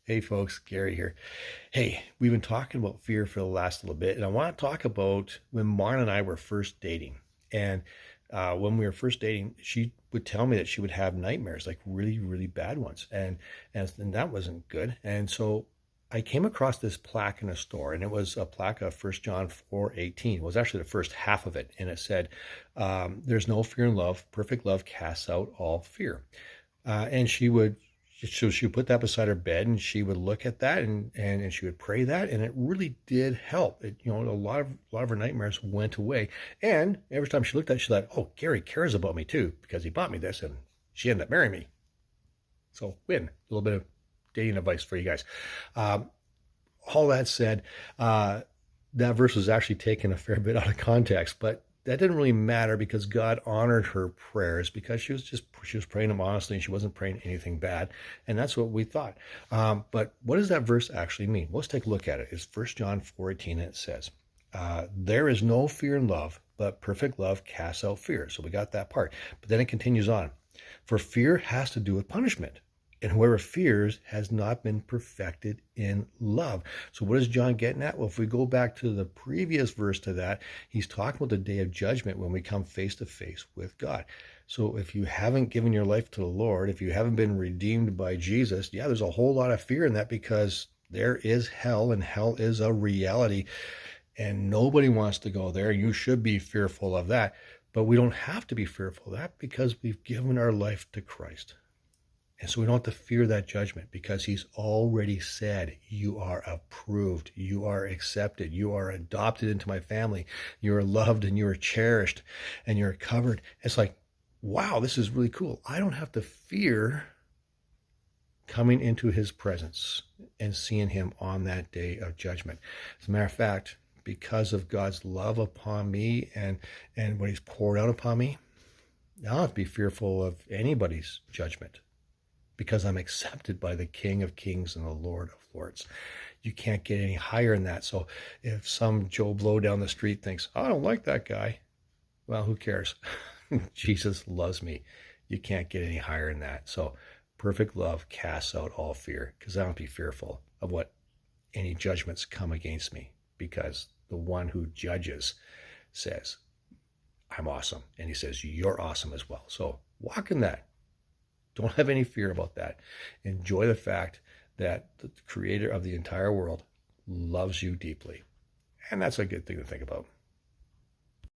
Hey folks, Gary here. Hey, we've been talking about fear for the last little bit, and I want to talk about when Marn and I were first dating. And when we were first dating, she would tell me that she would have nightmares, like really, really bad ones, and that wasn't good. And so I came across this plaque in a store, and it was a plaque of 1 John 4:18. It was actually the first half of it, and it said, "There's no fear in love. Perfect love casts out all fear." And she would put that beside her bed and she would look at that and she would pray that, and it really did help. A lot of her nightmares went away. And every time she looked at it, she thought, oh, Gary cares about me too, because he bought me this and she ended up marrying me. So win. A little bit of dating advice for you guys. Um, all that said, that verse was actually taken a fair bit out of context, but that didn't really matter because God honored her prayers because she was praying them honestly and she wasn't praying anything bad, and that's what we thought. But what does that verse actually mean? Let's take a look at it. It's 1 John 4:18, and it says, "There is no fear in love, but perfect love casts out fear." So we got that part, but then it continues on. For fear has to do with punishment, and whoever fears has not been perfected in love. So what is John getting at? Well, if we go back to the previous verse to that, he's talking about the day of judgment when we come face to face with God. So if you haven't given your life to the Lord, if you haven't been redeemed by Jesus, yeah, there's a whole lot of fear in that because there is hell, and hell is a reality, and nobody wants to go there. You should be fearful of that, but we don't have to be fearful of that because we've given our life to Christ. And so we don't have to fear that judgment because he's already said, you are approved, you are accepted, you are adopted into my family, you are loved and you are cherished and you're covered. It's like, wow, this is really cool. I don't have to fear coming into his presence and seeing him on that day of judgment. As a matter of fact, because of God's love upon me and what he's poured out upon me, I don't have to be fearful of anybody's judgment, because I'm accepted by the King of Kings and the Lord of Lords. You can't get any higher than that. So if some Joe Blow down the street thinks, I don't like that guy, well, who cares? Jesus loves me. You can't get any higher than that. So perfect love casts out all fear, because I don't be fearful of what any judgments come against me, because the one who judges says, I'm awesome. And he says, you're awesome as well. So walk in that. Don't have any fear about that. Enjoy the fact that the creator of the entire world loves you deeply. And that's a good thing to think about.